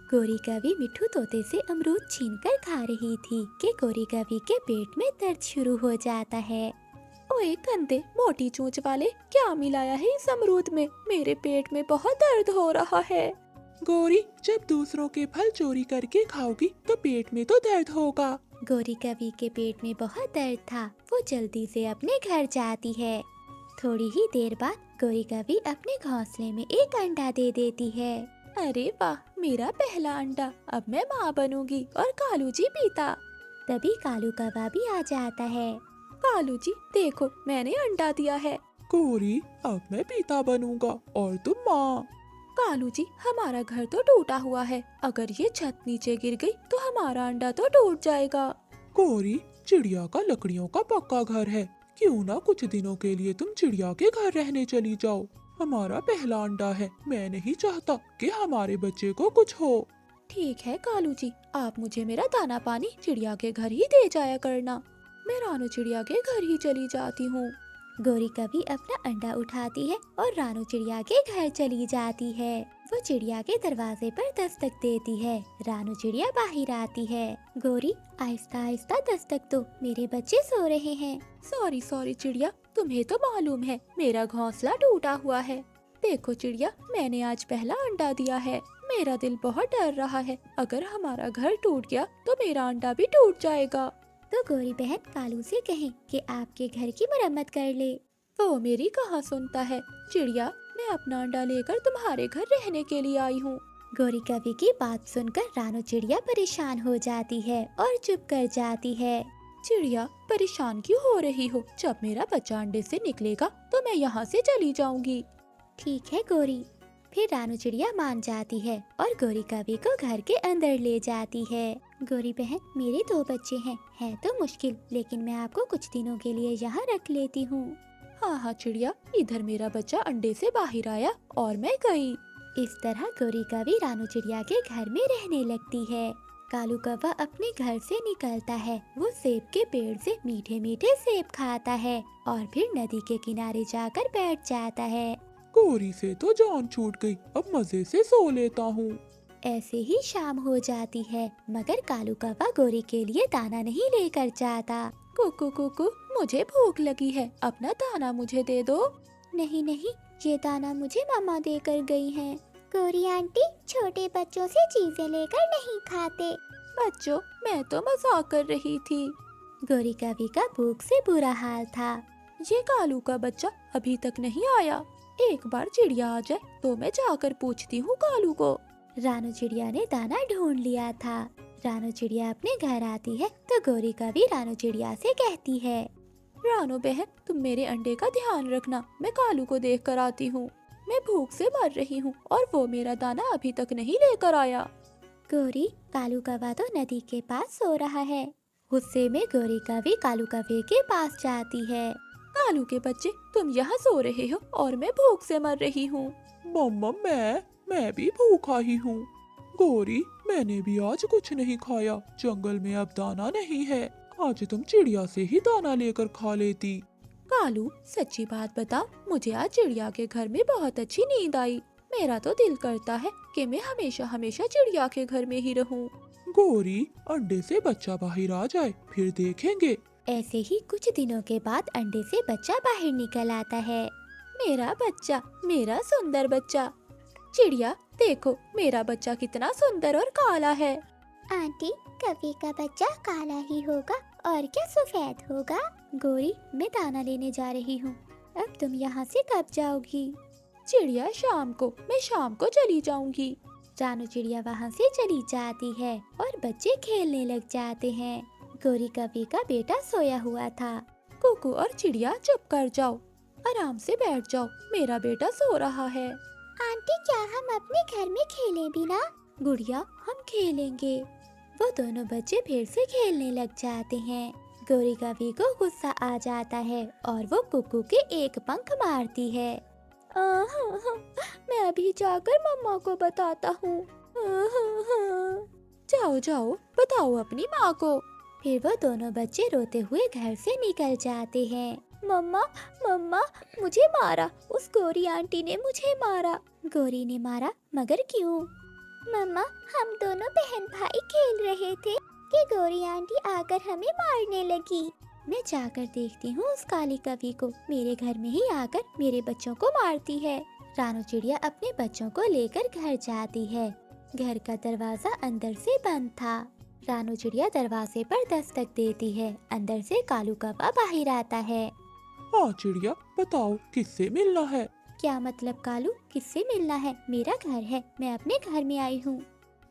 गोरी कवि मिट्ठू तोते से अमरूद छीनकर खा रही थी कि गोरी कवि के पेट में दर्द शुरू हो जाता है। ओए गंदे मोटी चोंच वाले, क्या मिलाया है इस अमरूद में? मेरे पेट में बहुत दर्द हो रहा है। गौरी, जब दूसरों के फल चोरी करके खाओगी तो पेट में तो दर्द होगा। गोरी कवि के पेट में बहुत दर्द था। वो जल्दी से अपने घर जाती है। थोड़ी ही देर बाद गोरी कवि अपने घोंसले में एक अंडा दे देती है। अरे वाह, मेरा पहला अंडा। अब मैं माँ बनूंगी और कालू जी पिता। तभी कालू कौवा भी आ जाता है। कालू जी देखो, मैंने अंडा दिया है। गौरी, अब मैं पिता बनूंगा और तुम माँ। कालू जी, हमारा घर तो टूटा हुआ है। अगर ये छत नीचे गिर गई तो हमारा अंडा तो टूट जाएगा। गौरी, चिड़िया का लकड़ियों का पक्का घर है। क्यों ना कुछ दिनों के लिए तुम चिड़िया के घर रहने चली जाओ। हमारा पहला अंडा है। मैं नहीं चाहता कि हमारे बच्चे को कुछ हो। ठीक है कालू जी, आप मुझे मेरा दाना पानी चिड़िया के घर ही दे जाया करना। मैं रानू चिड़िया के घर ही चली जाती हूँ। गोरी कवि अपना अंडा उठाती है और रानू चिड़िया के घर चली जाती है। वो चिड़िया के दरवाजे पर दस्तक देती है। रानू चिड़िया बाहर आती है। गोरी, आहिस्ता आहिस्ता दस्तक दो, मेरे बच्चे सो रहे हैं। सॉरी सॉरी चिड़िया, तुम्हें तो मालूम है मेरा घोंसला टूटा हुआ है। देखो चिड़िया, मैंने आज पहला अंडा दिया है। मेरा दिल बहुत डर रहा है। अगर हमारा घर टूट गया तो मेरा अंडा भी टूट जाएगा। तो गोरी बहन कालू से कहें कि आपके घर की मरम्मत कर ले। वो मेरी कहाँ सुनता है। चिड़िया, मैं अपना अंडा लेकर तुम्हारे घर रहने के लिए आई हूँ। गोरी कवि की बात सुनकर रानू चिड़िया परेशान हो जाती है और चुप कर जाती है। चिड़िया, परेशान क्यों हो रही हो? जब मेरा बच्चा अंडे से निकलेगा तो मैं यहाँ से चली जाऊंगी। ठीक है गोरी। फिर रानू चिड़िया मान जाती है और गोरी कवि को घर के अंदर ले जाती है। गोरी बहन, मेरे 2 बच्चे हैं। है तो मुश्किल, लेकिन मैं आपको कुछ दिनों के लिए यहाँ रख लेती हूँ। हाँ हाँ चिड़िया, इधर मेरा बच्चा अंडे से बाहर आया और मैं गई। इस तरह गोरी कवि रानू चिड़िया के घर में रहने लगती है। कालू कौवा अपने घर से निकलता है। वो सेब के पेड़ से मीठे मीठे सेब खाता है और फिर नदी के किनारे जाकर बैठ जाता है। गौरी से तो जान छूट गई। अब मजे से सो लेता हूँ। ऐसे ही शाम हो जाती है, मगर कालू कौवा गोरी के लिए दाना नहीं लेकर जाता। कुकू कुकू, मुझे भूख लगी है, अपना दाना मुझे दे दो। नहीं नहीं, ये दाना मुझे मामा देकर गई हैं। गोरी आंटी, छोटे बच्चों से चीजें लेकर नहीं खाते। बच्चों, मैं तो मजाक कर रही थी। गोरी कवि का भूख से बुरा हाल था। ये कालू का बच्चा अभी तक नहीं आया। एक बार चिड़िया आ जाए तो मैं जाकर पूछती हूँ कालू को। रानू चिड़िया ने दाना ढूंढ लिया था। रानू चिड़िया अपने घर आती है तो गोरी कवि रानू चिड़िया से कहती है, रानू बहन, तुम मेरे अंडे का ध्यान रखना। मैं कालू को देख कर आती हूँ। मैं भूख से मर रही हूँ और वो मेरा दाना अभी तक नहीं लेकर आया। गोरी, कालू कौवा तो नदी के पास सो रहा है। गुस्से में गोरी कवि कालू कौवे के पास जाती है। कालू के बच्चे, तुम यहाँ सो रहे हो और मैं भूख से मर रही हूँ। मम्मा, मैं भी भूखा ही हूँ। गौरी, मैंने भी आज कुछ नहीं खाया। जंगल में अब दाना नहीं है। आज तुम चिड़िया से ही दाना लेकर खा लेती। कालू, सच्ची बात बता, मुझे आज चिड़िया के घर में बहुत अच्छी नींद आई। मेरा तो दिल करता है कि मैं हमेशा हमेशा चिड़िया के घर में ही रहूं। गौरी, अंडे से बच्चा बाहर आ जाए, फिर देखेंगे। ऐसे ही कुछ दिनों के बाद अंडे से बच्चा बाहर निकल आता है। मेरा बच्चा, मेरा सुंदर बच्चा। चिड़िया देखो, मेरा बच्चा कितना सुंदर और काला है। आंटी, कवि का बच्चा काला ही होगा और क्या सफेद होगा। गोरी, मैं दाना लेने जा रही हूँ। अब तुम यहाँ से कब जाओगी? चिड़िया, शाम को। मैं शाम को चली जाऊंगी। रानू चिड़िया वहाँ से चली जाती है और बच्चे खेलने लग जाते हैं। गोरी कवि का बेटा सोया हुआ था। कुकू और चिड़िया, चुप कर जाओ, आराम से बैठ जाओ, मेरा बेटा सो रहा है। आंटी, क्या हम अपने घर में खेलें भी ना? गुड़िया, हम खेलेंगे। वो दोनों बच्चे फिर से खेलने लग जाते हैं। गोरी कवि को गुस्सा आ जाता है और वो कुकू के एक पंख मारती है। मैं अभी जाकर मम्मा को बताता हूँ। जाओ जाओ, बताओ अपनी माँ को। फिर वो दोनों बच्चे रोते हुए घर से निकल जाते हैं। मम्मा, मम्मा, मुझे मारा, उस गोरी आंटी ने मुझे मारा। गोरी ने मारा, मगर क्यों? मम्मा, हम दोनों बहन भाई खेल रहे थे कि गौरी आंटी आकर हमें मारने लगी। मैं जाकर देखती हूँ उस काली कवि को, मेरे घर में ही आकर मेरे बच्चों को मारती है। रानू चिड़िया अपने बच्चों को लेकर घर जाती है। घर का दरवाजा अंदर से बंद था। रानू चिड़िया दरवाजे पर दस्तक देती है। अंदर से कालू कौवा बाहर आता है। हाँ चिड़िया, बताओ किससे मिलना है? क्या मतलब कालू, किससे मिलना है? मेरा घर है, मैं अपने घर में आई हूँ।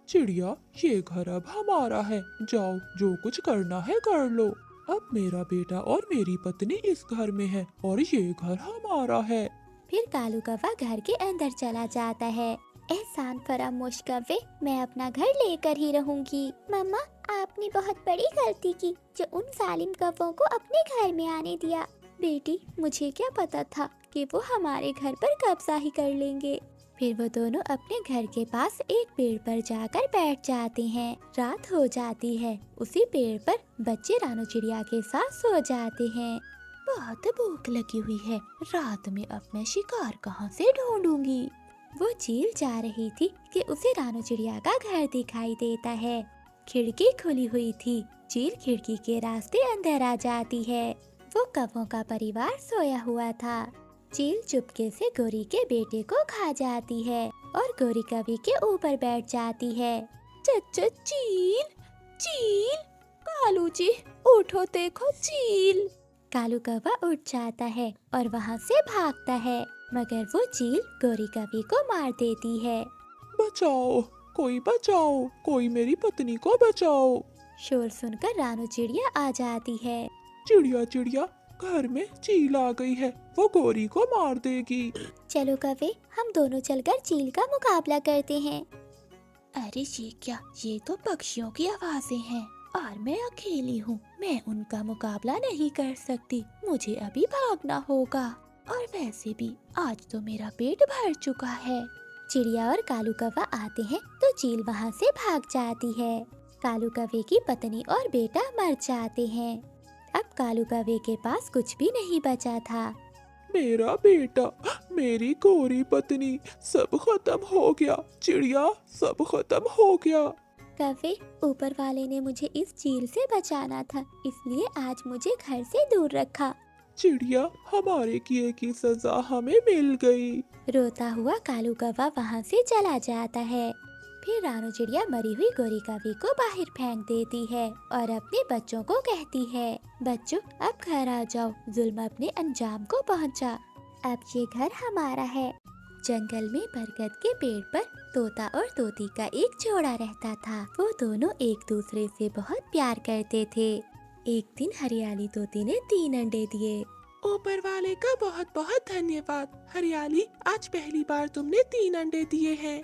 चिड़िया, ये घर अब हमारा है, जाओ जो कुछ करना है कर लो। अब मेरा बेटा और मेरी पत्नी इस घर में है और ये घर हमारा है। फिर कालू कौवा घर के अंदर चला जाता है। एहसान फरामोश कौवे, मैं अपना घर लेकर ही रहूंगी। मम्मा, आपने बहुत बड़ी गलती की जो उन जालिम कौवों को अपने घर में आने दिया। बेटी, मुझे क्या पता था कि वो हमारे घर पर कब्जा ही कर लेंगे। फिर वो दोनों अपने घर के पास एक पेड़ पर जाकर बैठ जाते हैं। रात हो जाती है। उसी पेड़ पर बच्चे रानू चिड़िया के साथ सो जाते हैं। बहुत भूख लगी हुई है, रात में अब मैं शिकार कहाँ से ढूंढूंगी। वो चील जा रही थी कि उसे रानू चिड़िया का घर दिखाई देता है। खिड़की खुली हुई थी। चील खिड़की के रास्ते अंदर आ जाती है। वो कौवों का परिवार सोया हुआ था। चील चुपके से गौरी के बेटे को खा जाती है और गौरी कवि के ऊपर बैठ जाती है। चच्चा चील, चील, कालू जी उठो, देखो चील। कालू कौवा उठ जाता है और वहाँ से भागता है, मगर वो चील गौरी कवि को मार देती है। बचाओ, कोई बचाओ, कोई मेरी पत्नी को बचाओ। शोर सुनकर रानू चिड़िया आ जाती है। चिड़िया चिड़िया, घर में चील आ गई है, वो गौरी को मार देगी। चलो कौवे, हम दोनों चलकर चील का मुकाबला करते हैं। अरे ये क्या, ये तो पक्षियों की आवाजें हैं और मैं अकेली हूँ, मैं उनका मुकाबला नहीं कर सकती, मुझे अभी भागना होगा। और वैसे भी आज तो मेरा पेट भर चुका है। चिड़िया और कालू कौवा आते हैं तो चील वहाँ से भाग जाती है। कालू कौवे की पत्नी और बेटा मर जाते हैं। अब कालू कौवे के पास कुछ भी नहीं बचा था। मेरा बेटा, मेरी गौरी पत्नी, सब खत्म हो गया। चिड़िया, सब खत्म हो गया। कौवे, ऊपर वाले ने मुझे इस चील से बचाना था, इसलिए आज मुझे घर से दूर रखा। चिड़िया, हमारे किए की सजा हमें मिल गई। रोता हुआ कालू कौवा वहाँ से चला जाता है। फिर रानू चिड़िया मरी हुई गौरी कवि को बाहर फेंक देती है और अपने बच्चों को कहती है, बच्चों अब घर आ जाओ, जुल्म अपने अंजाम को पहुँचा। अब ये घर हमारा है। जंगल में बरगद के पेड़ पर तोता और तोती का एक जोड़ा रहता था। वो दोनों एक दूसरे से बहुत प्यार करते थे। एक दिन हरियाली तोती ने 3 अंडे दिए। ऊपर वाले का बहुत बहुत धन्यवाद। हरियाली, आज पहली बार तुमने 3 अंडे दिए हैं।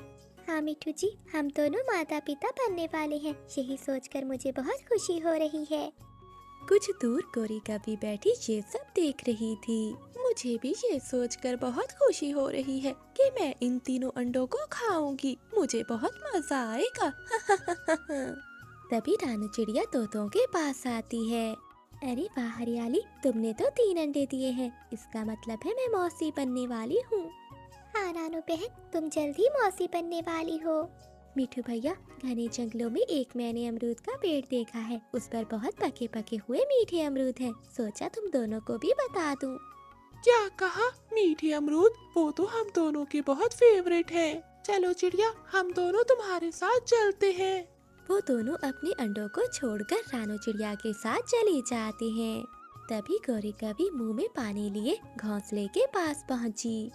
हाँ मिठू जी, हम दोनों माता पिता बनने वाले हैं, यही सोचकर मुझे बहुत खुशी हो रही है। कुछ दूर गौरी कवि बैठी ये सब देख रही थी। मुझे भी ये सोचकर बहुत खुशी हो रही है कि मैं इन 3 अंडों को खाऊंगी, मुझे बहुत मजा आएगा। तभी रानू चिड़िया तोतों के पास आती है। अरे वाह हरियाली, तुमने तो 3 अंडे दिए हैं, इसका मतलब है मैं मौसी बनने वाली हूँ। हाँ रानू बहन, तुम जल्दी मौसी बनने वाली हो। मिठू भैया, घने जंगलों में एक मैंने अमरूद का पेड़ देखा है, उस पर बहुत पके पके हुए मीठे अमरूद हैं। सोचा तुम दोनों को भी बता दूं। क्या कहा? मीठे अमरूद? वो तो हम दोनों के बहुत फेवरेट हैं। चलो चिड़िया, हम दोनों तुम्हारे साथ चलते हैं। वो दोनों अपने अंडों को छोड़कर रानू चिड़िया के साथ चले जाते हैं। तभी गौरी कवि मुंह में पानी लिए घोंसले के पास पहुंची।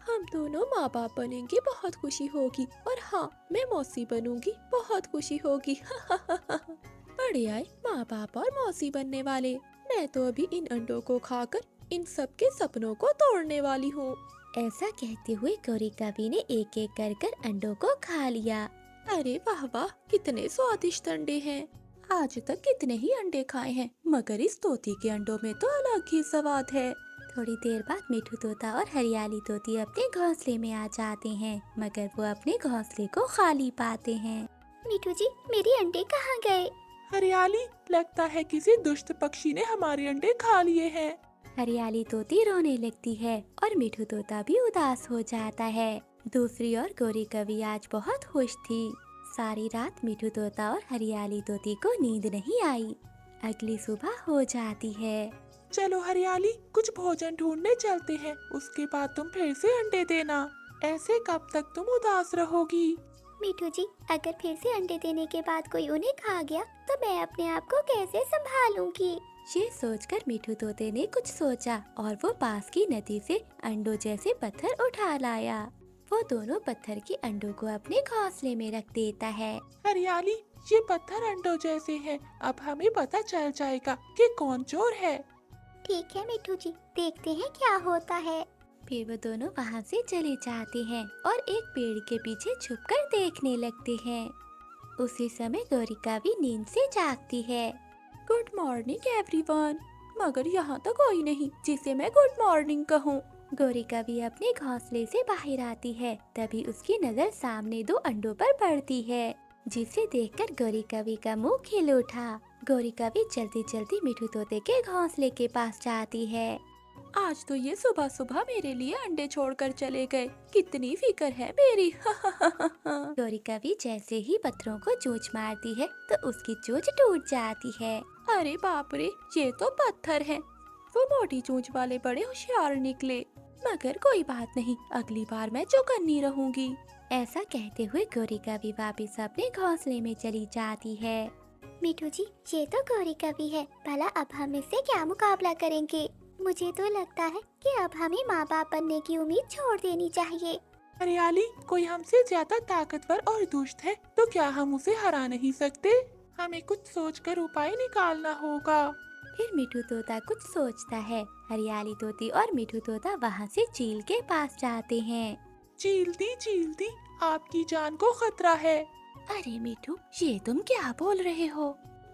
हम दोनों माँ बाप बनेंगे, बहुत खुशी होगी। और हाँ, मैं मौसी बनूंगी, बहुत खुशी होगी। बड़े आए माँ बाप और मौसी बनने वाले। मैं तो अभी इन अंडों को खाकर इन सब के सपनों को तोड़ने वाली हूँ। ऐसा कहते हुए गौरी कवि ने एक एक कर अंडों को खा लिया। अरे वाह वाह, कितने स्वादिष्ट अंडे हैं। आज तक कितने ही अंडे खाए हैं, मगर इस तोती के अंडों में तो अलग ही स्वाद है। थोड़ी देर बाद मिठू तोता और हरियाली तोती अपने घोंसले में आ जाते हैं, मगर वो अपने घोंसले को खाली पाते हैं। मिठू जी, मेरे अंडे कहाँ गए? हरियाली, लगता है किसी दुष्ट पक्षी ने हमारे अंडे खा लिए हैं। हरियाली तोती रोने लगती है और मिठू तोता भी उदास हो जाता है। दूसरी ओर गौरी कवि आज बहुत खुश थी। सारी रात मिठू तोता और हरियाली तोती को नींद नहीं आई। अगली सुबह हो जाती है। चलो हरियाली, कुछ भोजन ढूंढने चलते हैं, उसके बाद तुम फिर से अंडे देना। ऐसे कब तक तुम उदास रहोगी? मिठू जी, अगर फिर से अंडे देने के बाद कोई उन्हें खा गया तो मैं अपने आप को कैसे संभालूंगी? ये सोचकर मिठू तोते ने कुछ सोचा और वो पास की नदी से अंडों जैसे पत्थर उठा लाया। वो दोनों पत्थर के अंडों को अपने घोंसले में रख देता है। हरियाली, ये पत्थर अंडों जैसे हैं, अब हमें पता चल जाएगा कि कौन चोर है। ठीक है मिठू जी, देखते हैं क्या होता है। फिर वो दोनों वहाँ से चले जाते हैं और एक पेड़ के पीछे छुपकर देखने लगते हैं। उसी समय गौरिका भी नींद से जागती है। गुड मॉर्निंग एवरीवन, मगर यहाँ तो कोई नहीं जिसे मैं गुड मॉर्निंग कहूँ। गौरिका भी अपने घोंसले से बाहर आती है। तभी उसकी नजर सामने दो अंडों पर पड़ती है, जिसे देखकर गौरिका भी का मुंह खिल उठा। गौरिका भी जल्दी जल्दी मिठू तोते के घोंसले के पास जाती है। आज तो ये सुबह सुबह मेरे लिए अंडे छोड़कर चले गए, कितनी फिक्र है मेरी। गौरिका भी जैसे ही पत्थरों को चोंच मारती है तो उसकी चोंच टूट जाती है। अरे बाप रे, ये तो पत्थर है। वो मोटी चोंच वाले बड़े होशियार निकले, मगर कोई बात नहीं, अगली बार मैं चौकन्नी रहूंगी। ऐसा कहते हुए गौरिका भी वापस अपने घोंसले में चली जाती है। मिठू जी, ये तो गौरिका भी है, भला अब हम इससे क्या मुकाबला करेंगे? मुझे तो लगता है कि अब हमें माँ बाप बनने की उम्मीद छोड़ देनी चाहिए। हरियाली, कोई हमसे ज्यादा ताकतवर और दुष्ट है तो क्या हम उसे हरा नहीं सकते? हमें कुछ सोचकर उपाय निकालना होगा। फिर मिठू तोता कुछ सोचता है। हरियाली तोती और मिठू तोता वहाँ से चील के पास जाते हैं। चीलती, आपकी जान को खतरा है। अरे मिठू, ये तुम क्या बोल रहे हो?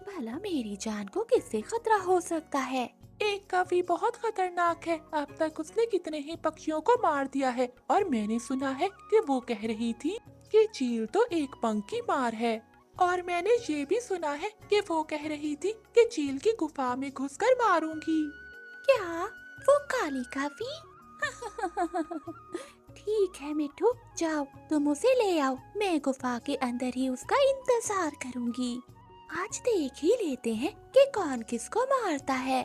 भला मेरी जान को किससे खतरा हो सकता है? एक कवि बहुत खतरनाक है, अब तक उसने कितने ही पक्षियों को मार दिया है और मैंने सुना है कि वो कह रही थी कि चील तो एक पंख की मार है। और मैंने ये भी सुना है कि वो कह रही थी कि चील की गुफा में घुसकर मारूंगी। क्या वो काली कवि? ठीक है मिठू, जाओ तुम उसे ले आओ, मैं गुफा के अंदर ही उसका इंतजार करूंगी। आज देख ही लेते हैं कि कौन किसको मारता है।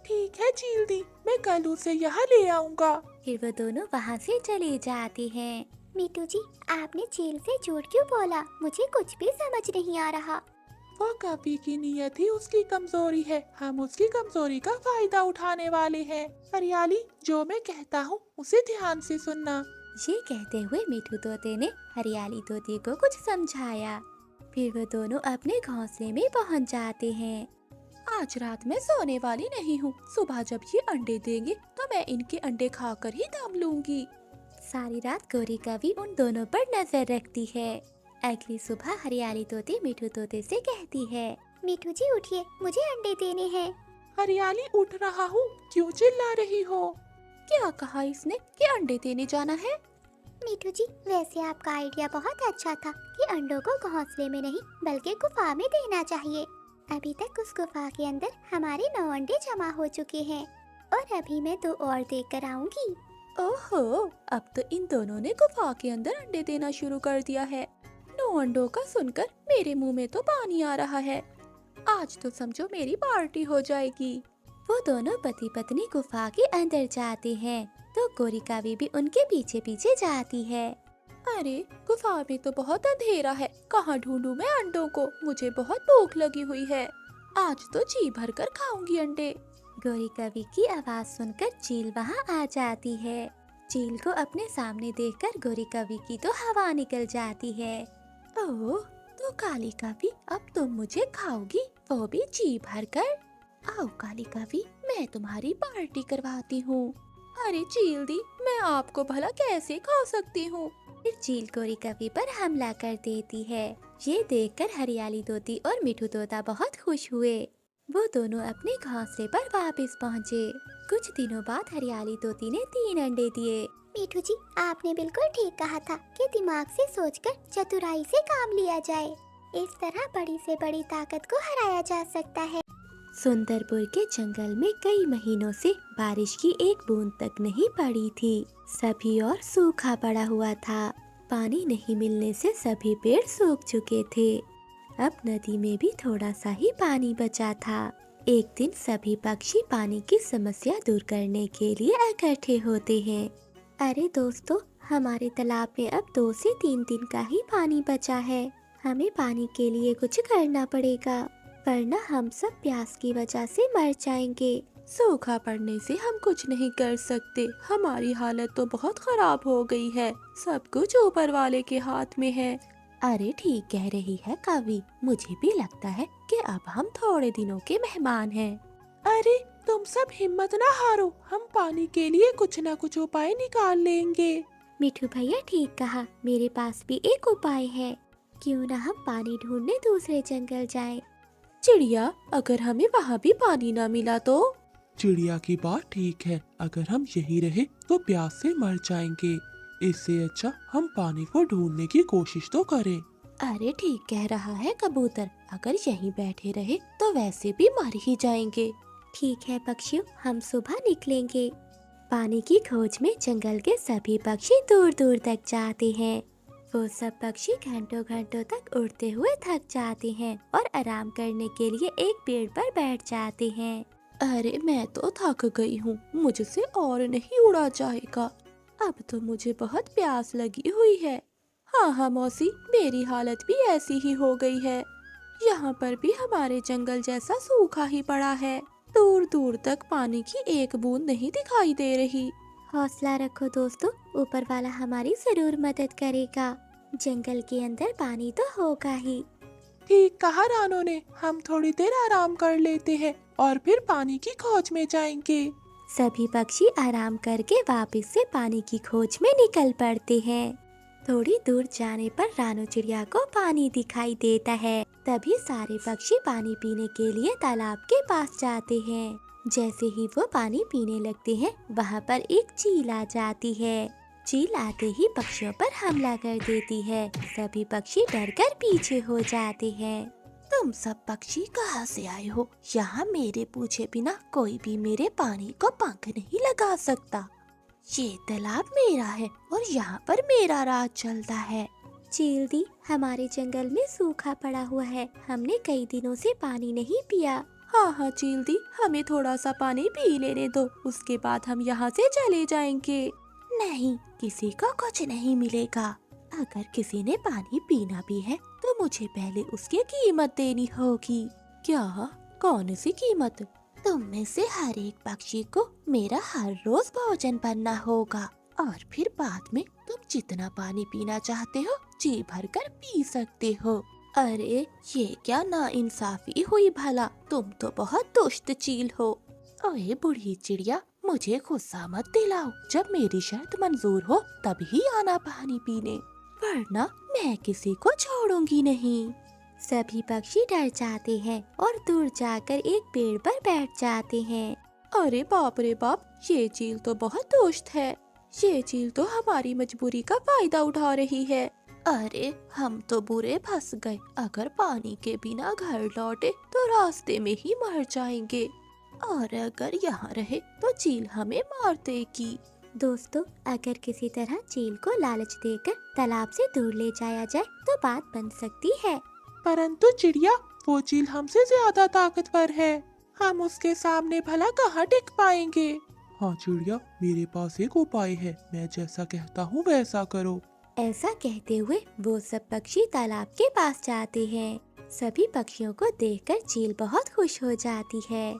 ठीक है चील दी, मैं कल उसे यहाँ ले आऊँगा। फिर वो दोनों वहाँ से चले जाते हैं। मिठू जी, आपने चील से झूठ क्यों बोला? मुझे कुछ भी समझ नहीं आ रहा। वो कवि की नियत ही उसकी कमजोरी है, हम उसकी कमजोरी का फायदा उठाने वाले हैं। हरियाली, जो मैं कहता हूँ उसे ध्यान से सुनना। ये कहते हुए मिठू तोते ने हरियाली तोती को कुछ समझाया। फिर वो दोनों अपने घोंसले में पहुँच जाते हैं। आज रात मैं सोने वाली नहीं हूँ, सुबह जब ये अंडे देंगे तो मैं इनके अंडे खाकर ही दम लूंगी। सारी रात गौरिका भी उन दोनों पर नजर रखती है। अगली सुबह हरियाली तोती मिठू तोते से कहती है, मिठू जी उठिए, मुझे अंडे देने हैं। हरियाली, उठ रहा हूँ, क्यों चिल्ला रही हो? क्या कहा इसने कि अंडे देने जाना है? मिठू जी, वैसे आपका आइडिया बहुत अच्छा था कि अंडों को घोंसले में नहीं बल्कि गुफा में देना चाहिए। अभी तक उस गुफा के अंदर हमारे 9 अंडे जमा हो चुके हैं और अभी मैं 2 और देकर आऊंगी। ओहो, अब तो इन दोनों ने गुफा के अंदर अंडे देना शुरू कर दिया है। 9 अंडों का सुनकर मेरे मुंह में तो पानी आ रहा है। आज तो समझो मेरी पार्टी हो जाएगी। वो दोनों पति पत्नी गुफा के अंदर जाते हैं तो गौरिका भी उनके पीछे पीछे जाती है। अरे गुफा में तो बहुत अंधेरा है, कहाँ ढूंढूं मैं अंडों को? मुझे बहुत भूख लगी हुई है, आज तो जी भर कर खाऊंगी अंडे। गौरिका की आवाज सुनकर चील वहाँ आ जाती है। चील को अपने सामने देखकर गौरिका की तो हवा निकल जाती है। ओह, तो काली कवि, अब तुम मुझे खाओगी, वो भी जी भर कर? आओ काली कवि, मैं तुम्हारी पार्टी करवाती हूँ। अरे चील दी, मैं आपको भला कैसे खा सकती हूँ? फिर चील गौरिका पर हमला कर देती है। ये देखकर हरियाली तोती और मिठू तोता बहुत खुश हुए। वो दोनों अपने घोंसले पर वापस पहुँचे। कुछ दिनों बाद हरियाली तोती ने 3 अंडे दिए। मिठू जी, आपने बिल्कुल ठीक कहा था कि दिमाग से सोचकर चतुराई से काम लिया जाए। इस तरह बड़ी से बड़ी ताकत को हराया जा सकता है। सुंदरपुर के जंगल में कई महीनों से बारिश की एक बूंद तक नहीं पड़ी थी। सभी और सूखा पड़ा हुआ था। पानी नहीं मिलने से सभी पेड़ सूख चुके थे। अब नदी में भी थोड़ा सा ही पानी बचा था। एक दिन सभी पक्षी पानी की समस्या दूर करने के लिए इकट्ठे होते हैं। अरे दोस्तों, हमारे तालाब में अब 2 से 3 दिन का ही पानी बचा है। हमें पानी के लिए कुछ करना पड़ेगा, वरना हम सब प्यास की वजह से मर जाएंगे। सूखा पड़ने से हम कुछ नहीं कर सकते। हमारी हालत तो बहुत खराब हो गई है। सब कुछ ऊपर वाले के हाथ में है। अरे ठीक कह रही है कवि, मुझे भी लगता है कि अब हम थोड़े दिनों के मेहमान हैं। अरे तुम सब हिम्मत ना हारो, हम पानी के लिए कुछ न कुछ उपाय निकाल लेंगे। मिठू भैया ठीक कहा, मेरे पास भी एक उपाय है। क्यों ना हम पानी ढूंढने दूसरे जंगल जाएं। चिड़िया, अगर हमें वहाँ भी पानी ना मिला तो? चिड़िया की बात ठीक है, अगर हम यही रहे तो प्यास से मर जाएंगे। इससे अच्छा हम पानी को ढूंढने की कोशिश तो करें। अरे ठीक कह रहा है कबूतर, अगर यहीं बैठे रहे तो वैसे भी मर ही जाएंगे। ठीक है पक्षियों, हम सुबह निकलेंगे। पानी की खोज में जंगल के सभी पक्षी दूर दूर तक जाते हैं। वो सब पक्षी घंटों घंटों तक उड़ते हुए थक जाते हैं और आराम करने के लिए एक पेड़ पर बैठ जाते हैं। अरे मैं तो थक गई हूँ, मुझसे और नहीं उड़ा जाएगा। अब तो मुझे बहुत प्यास लगी हुई है। हाँ मौसी, मेरी हालत भी ऐसी ही हो गई है। यहाँ पर भी हमारे जंगल जैसा सूखा ही पड़ा है। दूर दूर तक पानी की एक बूंद नहीं दिखाई दे रही। हौसला रखो दोस्तों, ऊपर वाला हमारी जरूर मदद करेगा। जंगल के अंदर पानी तो होगा ही। ठीक कहा रानो ने, हम थोड़ी देर आराम कर लेते हैं और फिर पानी की खोज में जाएंगे। सभी पक्षी आराम करके वापस से पानी की खोज में निकल पड़ते हैं। थोड़ी दूर जाने पर रानो चिड़िया को पानी दिखाई देता है। तभी सारे पक्षी पानी पीने के लिए तालाब के पास जाते हैं। जैसे ही वो पानी पीने लगते हैं, वहाँ पर एक चील आ जाती है। चील आते ही पक्षियों पर हमला कर देती है। सभी पक्षी डरकर पीछे हो जाते हैं। तुम सब पक्षी कहाँ से आए हो? यहाँ मेरे पूछे बिना कोई भी मेरे पानी को पंख नहीं लगा सकता। ये तालाब मेरा है और यहाँ पर मेरा राज चलता है। चील दी, हमारे जंगल में सूखा पड़ा हुआ है। हमने कई दिनों से पानी नहीं पिया। हाँ चील दी, हमें थोड़ा सा पानी पी लेने दो, उसके बाद हम यहाँ से चले जाएंगे। नहीं, किसी को कुछ नहीं मिलेगा। अगर किसी ने पानी पीना भी है तो मुझे पहले उसकी कीमत देनी होगी। क्या? कौन सी कीमत? तुम में से हर एक पक्षी को मेरा हर रोज भोजन बनना होगा और फिर बाद में तुम जितना पानी पीना चाहते हो जी भर कर पी सकते हो। अरे ये क्या नाइंसाफी हुई भला, तुम तो बहुत दुष्ट चील हो। ओए बूढ़ी चिड़िया, मुझे गुस्सा मत दिलाओ। जब मेरी शर्त मंजूर हो तभी आना पानी पीने, वरना मैं किसी को छोड़ूंगी नहीं। सभी पक्षी डर जाते हैं और दूर जाकर एक पेड़ पर बैठ जाते हैं। अरे बाप रे बाप, ये चील तो बहुत दुष्ट है। ये चील तो हमारी मजबूरी का फायदा उठा रही है। अरे हम तो बुरे फंस गए। अगर पानी के बिना घर लौटे तो रास्ते में ही मर जाएंगे, और अगर यहाँ रहे तो चील हमें मार देगी। दोस्तों, अगर किसी तरह चील को लालच देकर तालाब से दूर ले जाया जाए तो बात बन सकती है। परंतु चिड़िया, वो चील हमसे ज्यादा ताकतवर है। हम उसके सामने भला कहाँ टिक पाएंगे। हाँ चिड़िया, मेरे पास एक उपाय है। मैं जैसा कहता हूँ वैसा करो। ऐसा कहते हुए वो सब पक्षी तालाब के पास जाते हैं। सभी पक्षियों को देखकर चील बहुत खुश हो जाती है।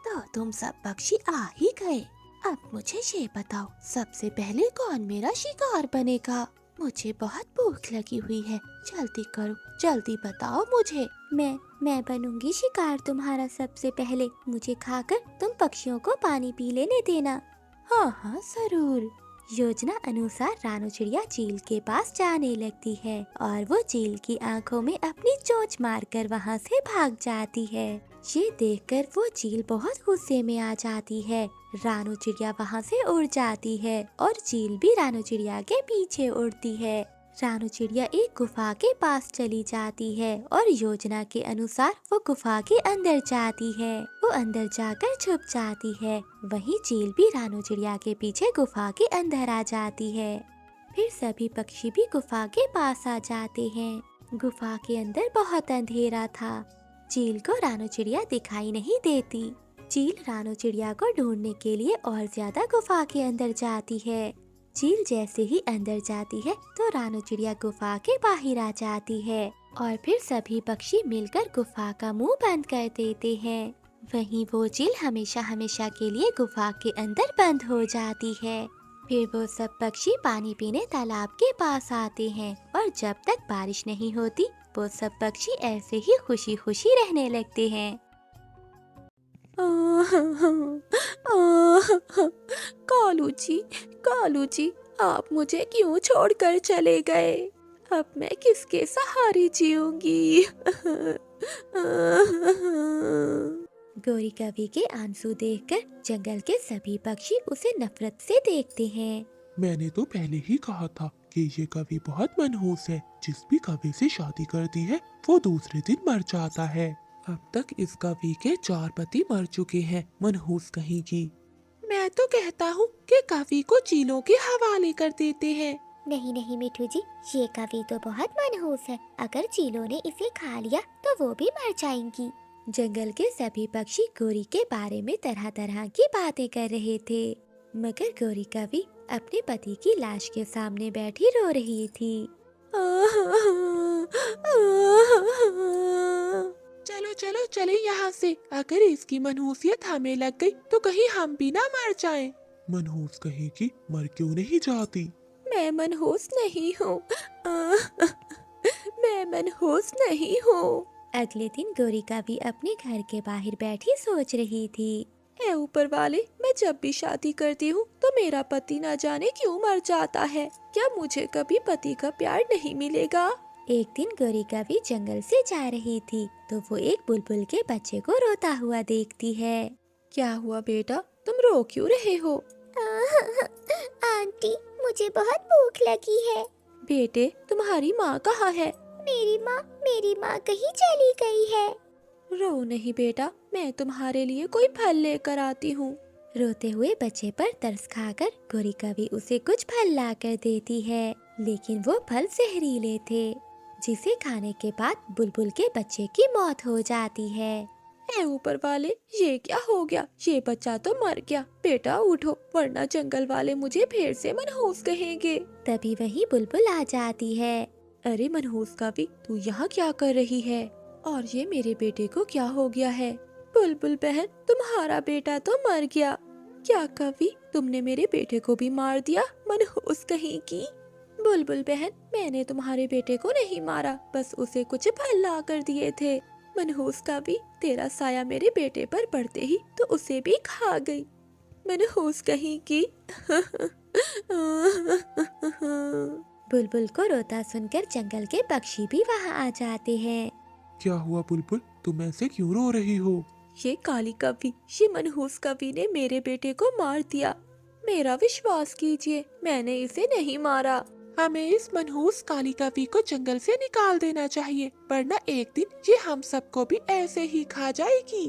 तो तुम सब पक्षी आ ही गए। अब मुझे ये बताओ, सबसे पहले कौन मेरा शिकार बनेगा? मुझे बहुत भूख लगी हुई है। जल्दी करो, जल्दी बताओ मुझे। मैं बनूंगी शिकार तुम्हारा सबसे पहले। मुझे खाकर तुम पक्षियों को पानी पी लेने देना। हाँ जरूर। योजना अनुसार रानो चिड़िया चील के पास जाने लगती है और वो चील की आंखों में अपनी चोंच मारकर वहाँ से भाग जाती है। ये देखकर वो चील बहुत गुस्से में आ जाती है। रानो चिड़िया वहाँ से उड़ जाती है और चील भी रानो चिड़िया के पीछे उड़ती है। रानू चिड़िया एक गुफा के पास चली जाती है और योजना के अनुसार वो गुफा के अंदर जाती है। वो अंदर जाकर छुप जाती है। वहीं चील भी रानू चिड़िया के पीछे गुफा के अंदर आ जाती है। फिर सभी पक्षी भी गुफा के पास आ जाते हैं। गुफा के अंदर बहुत अंधेरा था। चील को रानू चिड़िया दिखाई नहीं देती। चील रानू चिड़िया को ढूंढने के लिए और ज्यादा गुफा के अंदर जाती है। चील जैसे ही अंदर जाती है तो रानू चिड़िया गुफा के बाहर आ जाती है और फिर सभी पक्षी मिलकर गुफा का मुंह बंद कर देते हैं। वहीं वो चील हमेशा हमेशा के लिए गुफा के अंदर बंद हो जाती है। फिर वो सब पक्षी पानी पीने तालाब के पास आते हैं और जब तक बारिश नहीं होती वो सब पक्षी ऐसे ही खुशी खुशी रहने लगते हैं। कालू जी, आप मुझे क्यों छोड़कर चले गए? अब मैं किसके सहारे जीऊंगी? गौरी कवि के आंसू देखकर जंगल के सभी पक्षी उसे नफरत से देखते हैं। मैंने तो पहले ही कहा था कि ये कवि बहुत मनहूस है। जिस भी कवि से शादी करती है वो दूसरे दिन मर जाता है। अब तक इस कवि के 4 पति मर चुके हैं, मनहूस कहीं की। मैं तो कहता हूँ कि कवि को चीलों के हवाले कर देते हैं। नहीं नहीं मिठू जी, ये कवि तो बहुत मनहूस है। अगर चीलों ने इसे खा लिया तो वो भी मर जाएंगी। जंगल के सभी पक्षी गौरी के बारे में तरह तरह की बातें कर रहे थे, मगर गौरी कवि अपने पति की लाश के सामने बैठी रो रही थी। चलो चलो चले यहाँ से। अगर इसकी मनहूसियत हमें लग गई तो कहीं हम भी ना मर जाएं। मनहूस कहीं की मर क्यों नहीं जाती? मैं मनहूस नहीं हूँ। मैं मनहूस नहीं हूँ। अगले दिन गौरी कवि अपने घर के बाहर बैठी सोच रही थी। ऐ ऊपर वाले, मैं जब भी शादी करती हूँ तो मेरा पति न जाने क्यों मर जाता है। क्या मुझे कभी पति का प्यार नहीं मिलेगा? एक दिन गौरी कवि जंगल से जा रही थी तो वो एक बुलबुल के बच्चे को रोता हुआ देखती है। क्या हुआ बेटा, तुम रो क्यों रहे हो? आंटी, मुझे बहुत भूख लगी है। बेटे, तुम्हारी माँ कहाँ है? मेरी माँ कहीं चली गई है। रो नहीं बेटा, मैं तुम्हारे लिए कोई फल लेकर आती हूँ। रोते हुए बच्चे पर तरस खाकर गौरी कवि उसे कुछ फल लाकर देती है, लेकिन वो फल जहरीले थे, जिसे खाने के बाद बुलबुल के बच्चे की मौत हो जाती है। ऐ ऊपर वाले, ये क्या हो गया? ये बच्चा तो मर गया। बेटा उठो, वरना जंगल वाले मुझे फिर से मनहूस कहेंगे। तभी वही बुलबुल आ जाती है। अरे मनहूस कवि, तू यहाँ क्या कर रही है? और ये मेरे बेटे को क्या हो गया है? बुलबुल बहन, तुम्हारा बेटा तो मर गया। क्या कवि, तुमने मेरे बेटे को भी मार दिया? मनहूस कहीं की। बुलबुल बहन, मैंने तुम्हारे बेटे को नहीं मारा, बस उसे कुछ फल ला कर दिए थे। मनहूस कवि, तेरा साया मेरे बेटे पर पड़ते ही तो उसे भी खा गई। मनहूस कहीं की। बुलबुल को रोता सुनकर जंगल के पक्षी भी वहाँ आ जाते हैं। क्या हुआ बुलबुल, तुम ऐसे क्यों रो रही हो? ये काली कवि, ये मनहूस कवि ने मेरे बेटे को मार दिया। मेरा विश्वास कीजिए, मैंने इसे नहीं मारा। हमें इस मनहूस काली कवि को जंगल से निकाल देना चाहिए, वरना एक दिन ये हम सबको भी ऐसे ही खा जाएगी।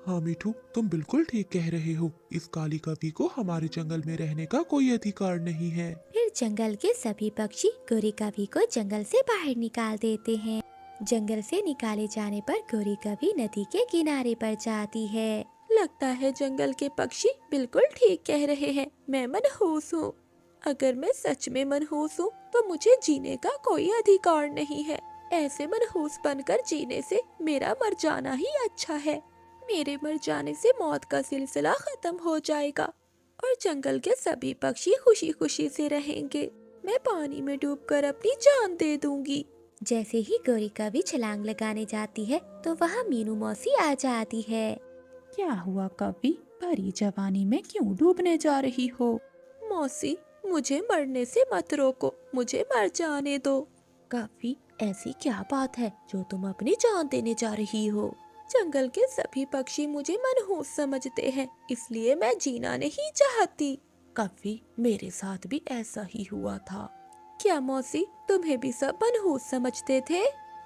हाँ मिठू, तुम बिल्कुल ठीक कह रहे हो। इस काली कवि को हमारे जंगल में रहने का कोई अधिकार नहीं है। फिर जंगल के सभी पक्षी गौरी कवि को जंगल से बाहर निकाल देते हैं। जंगल से निकाले जाने पर गौरी कवि नदी के किनारे पर जाती है। लगता है जंगल के पक्षी बिल्कुल ठीक कह रहे हैं, मैं मनहूस हूँ। अगर मैं सच में मनहूस हूँ तो मुझे जीने का कोई अधिकार नहीं है। ऐसे मनहूस बनकर जीने से मेरा मर जाना ही अच्छा है। मेरे मर जाने से मौत का सिलसिला खत्म हो जाएगा और जंगल के सभी पक्षी खुशी खुशी से रहेंगे। मैं पानी में डूबकर अपनी जान दे दूंगी। जैसे ही गौरी कवि छलांग लगाने जाती है तो वहाँ मीनू मौसी आ जाती है। क्या हुआ कवि, भरी जवानी में क्यों डूबने जा रही हो? मौसी, मुझे मरने से मत रोको, मुझे मर जाने दो। कवि, ऐसी क्या बात है जो तुम अपनी जान देने जा रही हो? जंगल के सभी पक्षी मुझे मनहूस समझते हैं, इसलिए मैं जीना नहीं चाहती। कवि, मेरे साथ भी ऐसा ही हुआ था। क्या मौसी, तुम्हें भी सब मनहूस समझते थे?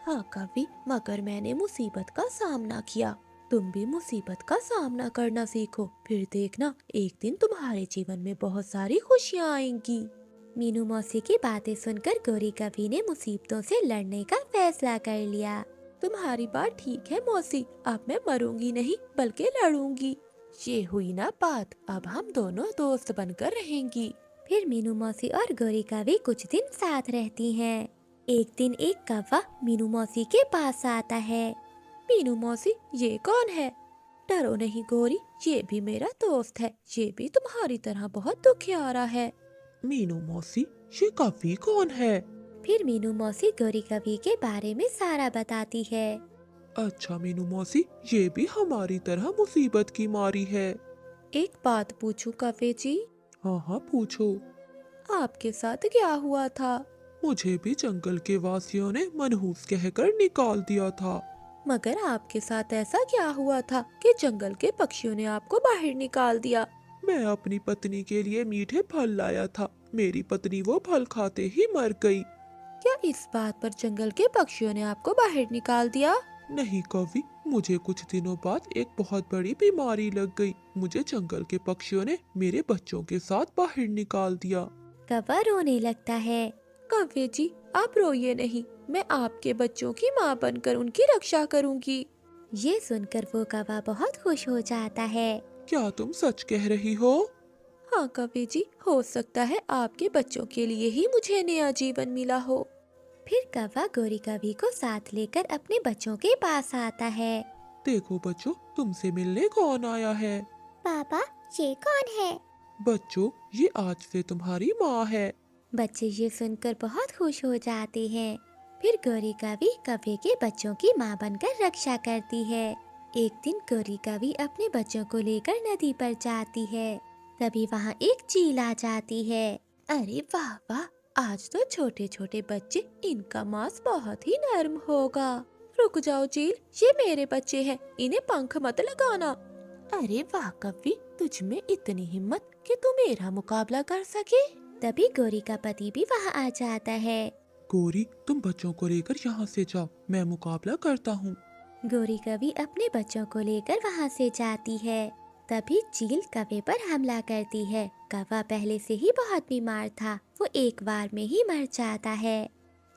हाँ कवि, मगर मैंने मुसीबत का सामना किया। तुम भी मुसीबत का सामना करना सीखो, फिर देखना एक दिन तुम्हारे जीवन में बहुत सारी खुशियाँ आएंगी। मीनू मौसी की बातें सुनकर गौरी कवि ने मुसीबतों से लड़ने का फैसला कर लिया। तुम्हारी बात ठीक है मौसी, अब मैं मरूंगी नहीं बल्कि लड़ूंगी। ये हुई ना बात, अब हम दोनों दोस्त बनकर रहेंगी। फिर मीनू मौसी और गौरी कवि कुछ दिन साथ रहती हैं। एक दिन एक कौवा मीनू मौसी के पास आता है। मीनू मौसी, ये कौन है? डरो नहीं गौरी, ये भी मेरा दोस्त है। ये भी तुम्हारी तरह बहुत दुखियारा है। मीनू मौसी, ये कवि कौन है? फिर मीनू मौसी गौरी कवि के बारे में सारा बताती है। अच्छा मीनू मौसी, ये भी हमारी तरह मुसीबत की मारी है। एक बात पूछूं कवि जी? हाँ हाँ पूछो। आपके साथ क्या हुआ था? मुझे भी जंगल के वासियों ने मनहूस कहकर निकाल दिया था। मगर आपके साथ ऐसा क्या हुआ था कि जंगल के पक्षियों ने आपको बाहर निकाल दिया? मैं अपनी पत्नी के लिए मीठे फल लाया था। मेरी पत्नी वो फल खाते ही मर गई। क्या इस बात पर जंगल के पक्षियों ने आपको बाहर निकाल दिया? नहीं कवि, मुझे कुछ दिनों बाद एक बहुत बड़ी बीमारी लग गई। मुझे जंगल के पक्षियों ने मेरे बच्चों के साथ बाहर निकाल दिया। कौवा रोने लगता है। कवि जी, आप रोइए नहीं, मैं आपके बच्चों की माँ बनकर उनकी रक्षा करूंगी। ये सुनकर वो कौवा बहुत खुश हो जाता है। क्या तुम सच कह रही हो? हाँ कवि जी, हो सकता है आपके बच्चों के लिए ही मुझे नया जीवन मिला हो। फिर कौवा गौरी कवि को साथ लेकर अपने बच्चों के पास आता है। देखो बच्चों, तुमसे मिलने कौन आया है? पापा, ये कौन है? बच्चों, ये आज से तुम्हारी माँ है। बच्चे ये सुनकर बहुत खुश हो जाते हैं। फिर गौरी कवि कौवे के बच्चों की माँ बनकर रक्षा करती है। एक दिन गौरी कवि अपने बच्चों को लेकर नदी पर जाती है। तभी वहाँ एक चील आ जाती है। अरे वाह वाह, आज तो छोटे छोटे बच्चे, इनका मांस बहुत ही नरम होगा। रुक जाओ चील, ये मेरे बच्चे हैं, इन्हें पंख मत लगाना। अरे वाह कवि, तुझ में इतनी हिम्मत कि तू मेरा मुकाबला कर सके। तभी गौरी का पति भी वहाँ आ जाता है। गौरी, तुम बच्चों को लेकर यहाँ से जाओ, मैं मुकाबला करता हूँ। गौरी कवि अपने बच्चों को लेकर वहाँ से जाती है। तभी चील कौवे पर हमला करती है। कौवा पहले से ही बहुत बीमार था, वो एक बार में ही मर जाता है।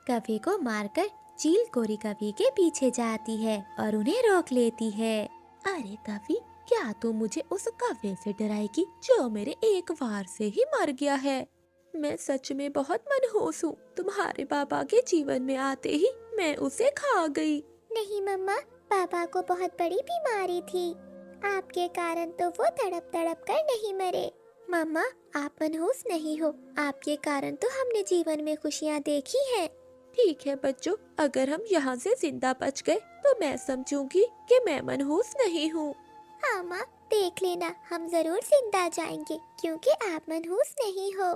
कौवे को मारकर चील गौरी कवि के पीछे जाती है और उन्हें रोक लेती है। अरे कवि, क्या तू मुझे उस कौवे से डराएगी जो मेरे एक वार से ही मर गया है? मैं सच में बहुत मनहूस हूँ। तुम्हारे पापा के जीवन में आते ही मैं उसे खा गई। नहीं मम्मा, पापा को बहुत बड़ी बीमारी थी। आपके कारण तो वो तड़प तड़प कर नहीं मरे। मम्मा, आप मनहूस नहीं हो, आपके कारण तो हमने जीवन में खुशियाँ देखी हैं। ठीक है बच्चों, अगर हम यहाँ से जिंदा बच गए तो मैं समझूंगी कि मैं मनहूस नहीं हूँ। हाँ माँ, देख लेना, हम जरूर जिंदा जाएंगे क्योंकि आप मनहूस नहीं हो।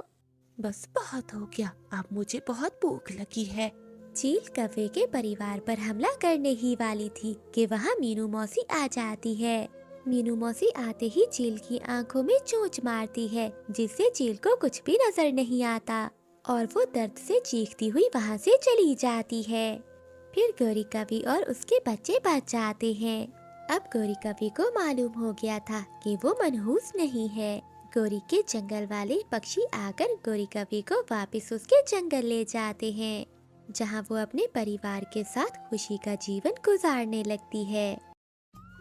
बस बहुत हो गया, अब मुझे बहुत भूख लगी है। चील कौवे के परिवार पर हमला करने ही वाली थी कि वहाँ मीनू मौसी आ जाती है। मीनू मौसी आते ही चील की आंखों में चोंच मारती है, जिससे चील को कुछ भी नजर नहीं आता और वो दर्द से चीखती हुई वहाँ से चली जाती है। फिर गौरी कवि और उसके बच्चे बच जाते हैं। अब गौरी कवि को मालूम हो गया था कि वो मनहूस नहीं है। गौरी के जंगल वाले पक्षी आकर गौरी कवि को वापस उसके जंगल ले जाते हैं, जहाँ वो अपने परिवार के साथ खुशी का जीवन गुजारने लगती है।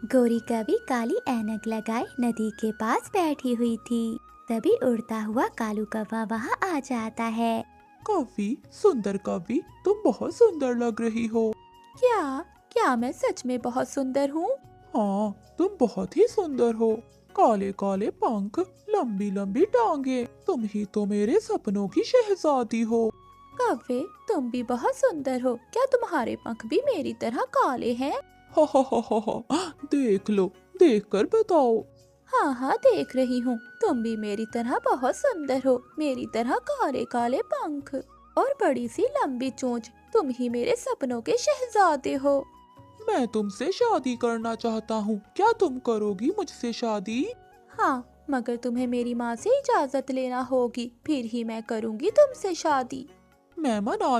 गौरी कवि काली ऐनक लगाए नदी के पास बैठी हुई थी। तभी उड़ता हुआ कालू कौवा वहाँ आ जाता है। कवि, सुंदर कवि, तुम बहुत सुंदर लग रही हो। क्या मैं सच में बहुत सुंदर हूँ? हाँ, तुम बहुत ही सुंदर हो। काले काले पंख, लंबी लंबी टांगे, तुम ही तो मेरे सपनों की शहजादी हो। कव्वे, तुम भी बहुत सुंदर हो। क्या तुम्हारे पंख भी मेरी तरह काले हैं? हा हा हा हा हा, देख लो, देख कर बताओ। हाँ हाँ, देख रही हूँ, तुम भी मेरी तरह बहुत सुंदर हो। मेरी तरह काले काले पंख और बड़ी सी लंबी चोंच। तुम ही मेरे सपनों के शहजादे हो। मैं तुमसे शादी करना चाहता हूँ, क्या तुम करोगी मुझसे शादी? हाँ, मगर तुम्हें मेरी माँ से इजाजत लेना होगी, फिर ही मैं करूँगी तुमसे शादी। मैं मना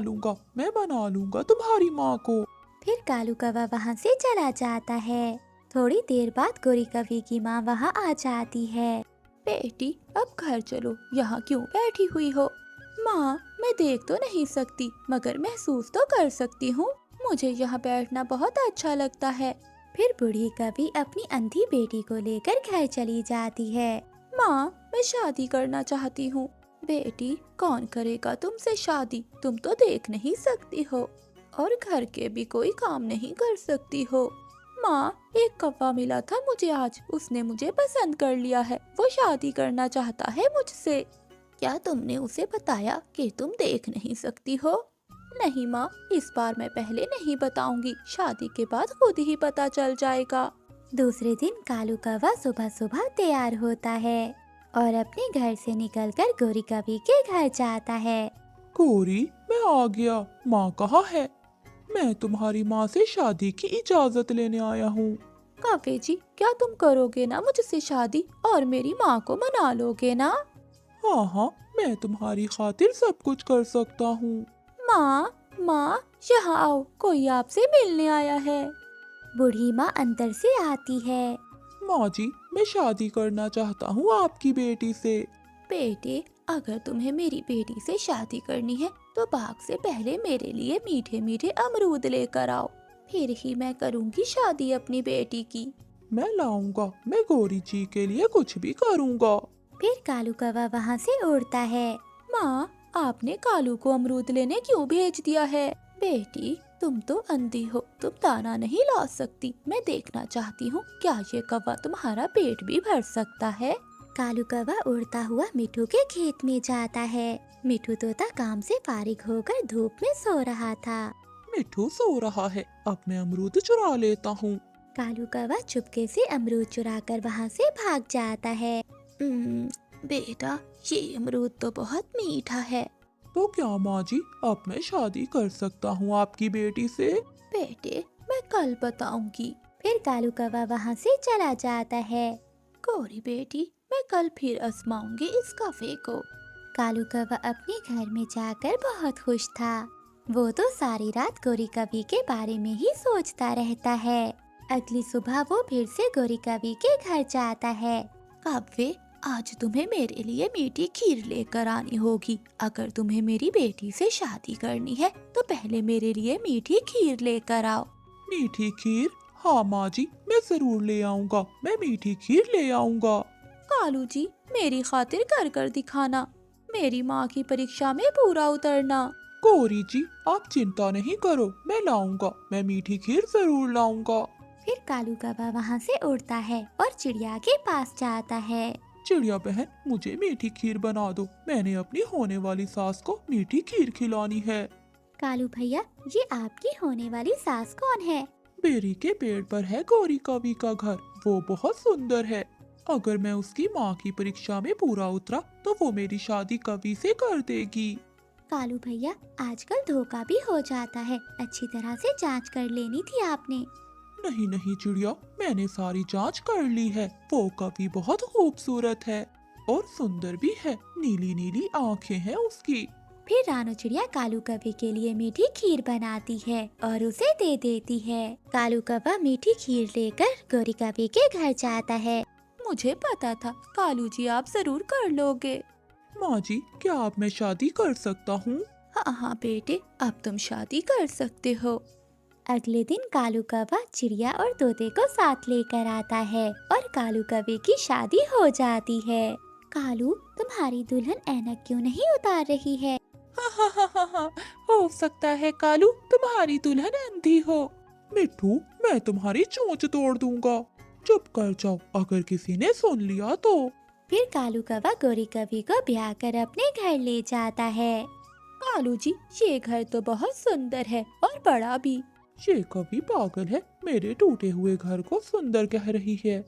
लूंगा तुम्हारी माँ को। फिर कालू कौवा वहाँ से चला जाता है। थोड़ी देर बाद गोरी कौवे की माँ वहाँ आ जाती है। बेटी अब घर चलो, यहाँ क्यों बैठी हुई हो? माँ मैं देख तो नहीं सकती मगर महसूस तो कर सकती हूँ। मुझे यहाँ बैठना बहुत अच्छा लगता है। फिर बूढ़ी कौवी अपनी अंधी बेटी को लेकर घर चली जाती है। माँ मैं शादी करना चाहती हूँ। बेटी कौन करेगा तुमसे शादी, तुम तो देख नहीं सकती हो और घर के भी कोई काम नहीं कर सकती हो। माँ एक कौवा मिला था मुझे आज, उसने मुझे पसंद कर लिया है, वो शादी करना चाहता है मुझसे। क्या तुमने उसे बताया कि तुम देख नहीं सकती हो? नहीं माँ, इस बार मैं पहले नहीं बताऊंगी, शादी के बाद खुद ही पता चल जाएगा। दूसरे दिन कालू कौवा सुबह सुबह तैयार होता है और अपने घर से निकलकर गोरी कौवी के घर जाता है। गोरी मैं आ गया, माँ कहाँ है? मैं तुम्हारी माँ से शादी की इजाजत लेने आया हूँ। कौवे जी क्या तुम करोगे ना मुझसे शादी और मेरी माँ को मना लोगे ना? हाँ हाँ, मैं तुम्हारी खातिर सब कुछ कर सकता हूँ। माँ यहाँ आओ, कोई आपसे मिलने आया है। बूढ़ी माँ अंदर से आती है। माँ जी मैं शादी करना चाहता हूँ आपकी बेटी से। बेटे अगर तुम्हें मेरी बेटी से शादी करनी है तो बाग से पहले मेरे लिए मीठे मीठे अमरूद लेकर आओ, फिर ही मैं करूँगी शादी अपनी बेटी की। मैं लाऊंगा, मैं गोरी जी के लिए कुछ भी करूँगा। फिर कालू कौवा वहाँ से उड़ता है। माँ आपने कालू को अमरूद लेने क्यों भेज दिया है? बेटी तुम तो अंधी हो, तुम दाना नहीं ला सकती। मैं देखना चाहती हूँ क्या ये कौवा तुम्हारा पेट भी भर सकता है। कालू कौवा उड़ता हुआ मिठू के खेत में जाता है। मिठू तोता काम से फारिग होकर धूप में सो रहा था। मिठू सो रहा है, अब मैं अमरूद चुरा लेता हूँ। कालू कौवा चुपके से अमरूद चुराकर वहाँ से भाग जाता है। बेटा ये अमरूद तो बहुत मीठा है। तो क्या माँ जी, अब मैं शादी कर सकता हूँ आपकी बेटी से? बेटे मैं कल बताऊंगी। फिर कालू कौवा वहाँ से चला जाता है। गोरी बेटी मैं कल फिर आजमाऊंगी इस कौवे को। कालू कौवा अपने घर में जाकर बहुत खुश था। वो तो सारी रात गोरी कौवी के बारे में ही सोचता रहता है। अगली सुबह वो फिर से गोरी कौवी के घर जाता है। कौवे आज तुम्हें मेरे लिए मीठी खीर लेकर आनी होगी। अगर तुम्हें मेरी बेटी से शादी करनी है तो पहले मेरे लिए मीठी खीर लेकर आओ। मीठी खीर? हाँ माँ जी मैं जरूर ले आऊँगा, मैं मीठी खीर ले आऊँगा। कालू जी मेरी खातिर कर कर दिखाना, मेरी माँ की परीक्षा में पूरा उतरना। गौरी जी आप चिंता नहीं करो, मैं लाऊंगा, मैं मीठी खीर जरूर लाऊंगा। फिर कालू कौवा वहाँ से उड़ता है और चिड़िया के पास जाता है। चिड़िया बहन मुझे मीठी खीर बना दो, मैंने अपनी होने वाली सास को मीठी खीर खिलानी है। कालू भैया ये आपकी होने वाली सास कौन है? बेरी के पेड़ पर है गौरी कवि का घर, वो बहुत सुंदर है। अगर मैं उसकी माँ की परीक्षा में पूरा उतरा तो वो मेरी शादी कवि से कर देगी। कालू भैया आजकल धोखा भी हो जाता है, अच्छी तरह से जांच कर लेनी थी आपने। नहीं नहीं चिड़िया, मैंने सारी जांच कर ली है। वो कवि बहुत खूबसूरत है और सुंदर भी है, नीली नीली आंखें हैं उसकी। फिर रानू चिड़िया कालू कौवे के लिए मीठी खीर बनाती है और उसे दे देती है। कालू कौवा मीठी खीर लेकर गौरी कौवे के घर जाता है। मुझे पता था कालू जी आप जरूर कर लोगे। माँ जी क्या अब मैं शादी कर सकता हूँ? हाँ हाँ बेटे अब तुम शादी कर सकते हो। अगले दिन कालू कौवा चिड़िया और तोते को साथ लेकर आता है और कालू कौवे की शादी हो जाती है। कालू तुम्हारी दुल्हन ऐनक क्यों नहीं उतार रही है? हाँ, हो सकता है कालू तुम्हारी दुल्हन अंधी हो। मिट्ठू मैं तुम्हारी चोंच तोड़ दूंगा, चुप कर जाओ, अगर किसी ने सुन लिया तो। फिर कालू कौवा गौरी कवि को ब्याह कर अपने घर ले जाता है। कालू जी ये घर तो बहुत सुंदर है और बड़ा भी। ये कवि पागल है, मेरे टूटे हुए घर को सुंदर कह रही है।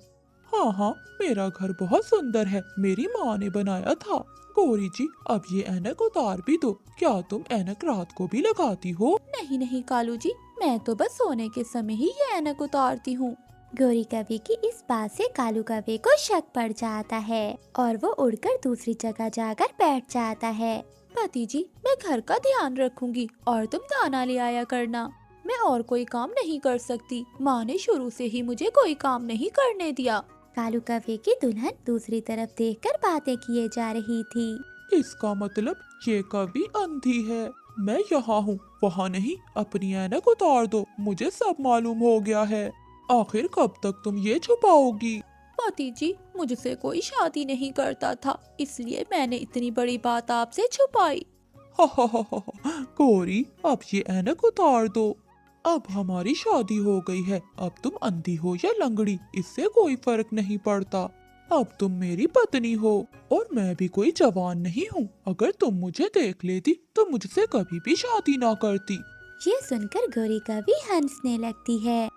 हाँ हाँ मेरा घर बहुत सुंदर है, मेरी माँ ने बनाया था। गौरी जी अब ये ऐनक उतार भी दो, क्या तुम ऐनक रात को भी लगाती हो? नहीं नहीं कालू जी, मैं तो बस सोने के समय ही ये ऐनक उतारती हूँ। गौरी कवि की इस बात से कालू कवि को शक पड़ जाता है और वो उड़कर दूसरी जगह जाकर बैठ जाता है। पति जी, मैं घर का ध्यान रखूंगी और तुम दाना ले आया करना। मैं और कोई काम नहीं कर सकती। माँ ने शुरू से ही मुझे कोई काम नहीं करने दिया। कालू कौवे की दुल्हन दूसरी तरफ देखकर बातें किए जा रही थी। इसका मतलब ये कवि अंधी है। मैं यहाँ हूँ, वहाँ नहीं। अपनी ऐनक उतार दो, मुझे सब मालूम हो गया है। आखिर कब तक तुम ये छुपाओगी? पति जी, मुझसे कोई शादी नहीं करता था, इसलिए मैंने इतनी बड़ी बात आपसे छुपाई। हा, कोरी, अब ये ऐनक उतार दो। अब हमारी शादी हो गई है। अब तुम अंधी हो या लंगड़ी, इससे कोई फर्क नहीं पड़ता। अब तुम मेरी पत्नी हो और मैं भी कोई जवान नहीं हूँ। अगर तुम मुझे देख लेती तो मुझसे कभी भी शादी ना करती। ये सुनकर गोरी कवि हंसने लगती है।